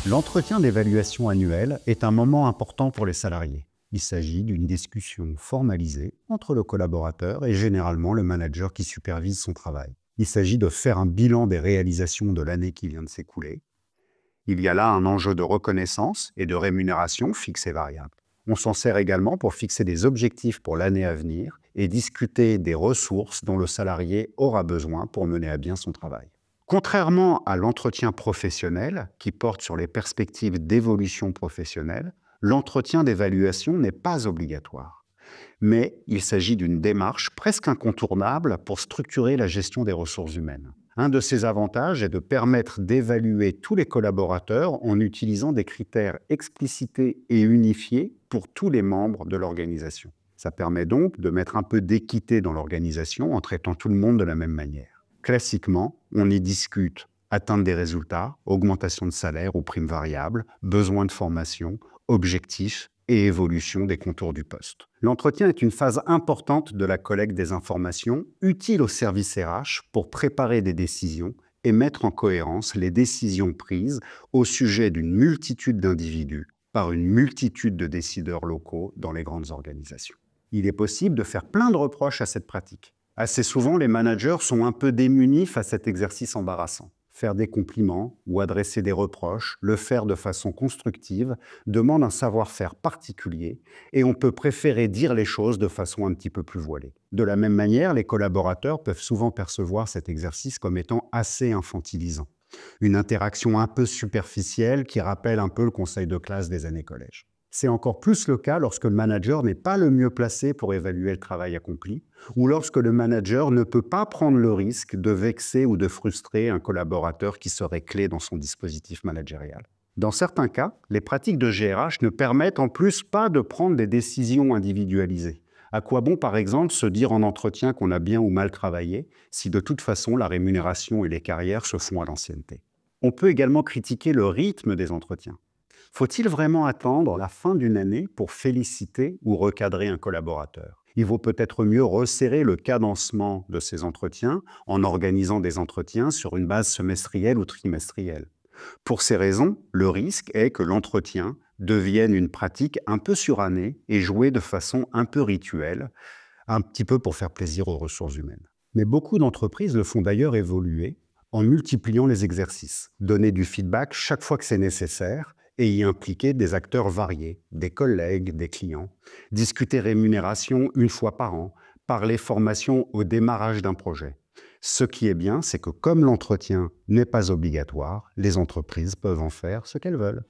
L'entretien d'évaluation annuel est un moment important pour les salariés. Il s'agit d'une discussion formalisée entre le collaborateur et généralement le manager qui supervise son travail. Il s'agit de faire un bilan des réalisations de l'année qui vient de s'écouler. Il y a là un enjeu de reconnaissance et de rémunération fixe et variable. On s'en sert également pour fixer des objectifs pour l'année à venir et discuter des ressources dont le salarié aura besoin pour mener à bien son travail. Contrairement à l'entretien professionnel, qui porte sur les perspectives d'évolution professionnelle, l'entretien d'évaluation n'est pas obligatoire. Mais il s'agit d'une démarche presque incontournable pour structurer la gestion des ressources humaines. Un de ses avantages est de permettre d'évaluer tous les collaborateurs en utilisant des critères explicités et unifiés pour tous les membres de l'organisation. Ça permet donc de mettre un peu d'équité dans l'organisation en traitant tout le monde de la même manière. Classiquement, on y discute atteinte des résultats, augmentation de salaire ou primes variables, besoin de formation, objectifs et évolution des contours du poste. L'entretien est une phase importante de la collecte des informations, utile au service RH pour préparer des décisions et mettre en cohérence les décisions prises au sujet d'une multitude d'individus par une multitude de décideurs locaux dans les grandes organisations. Il est possible de faire plein de reproches à cette pratique. Assez souvent, les managers sont un peu démunis face à cet exercice embarrassant. Faire des compliments ou adresser des reproches, le faire de façon constructive, demande un savoir-faire particulier et on peut préférer dire les choses de façon un petit peu plus voilée. De la même manière, les collaborateurs peuvent souvent percevoir cet exercice comme étant assez infantilisant. Une interaction un peu superficielle qui rappelle un peu le conseil de classe des années collège. C'est encore plus le cas lorsque le manager n'est pas le mieux placé pour évaluer le travail accompli, ou lorsque le manager ne peut pas prendre le risque de vexer ou de frustrer un collaborateur qui serait clé dans son dispositif managérial. Dans certains cas, les pratiques de GRH ne permettent en plus pas de prendre des décisions individualisées. À quoi bon, par exemple, se dire en entretien qu'on a bien ou mal travaillé, si de toute façon la rémunération et les carrières se font à l'ancienneté? On peut également critiquer le rythme des entretiens. Faut-il vraiment attendre la fin d'une année pour féliciter ou recadrer un collaborateur? Il vaut peut-être mieux resserrer le cadencement de ces entretiens en organisant des entretiens sur une base semestrielle ou trimestrielle. Pour ces raisons, le risque est que l'entretien devienne une pratique un peu surannée et jouée de façon un peu rituelle, un petit peu pour faire plaisir aux ressources humaines. Mais beaucoup d'entreprises le font d'ailleurs évoluer en multipliant les exercices, donner du feedback chaque fois que c'est nécessaire, et y impliquer des acteurs variés, des collègues, des clients, discuter rémunération une fois par an, parler formation au démarrage d'un projet. Ce qui est bien, c'est que comme l'entretien n'est pas obligatoire, les entreprises peuvent en faire ce qu'elles veulent.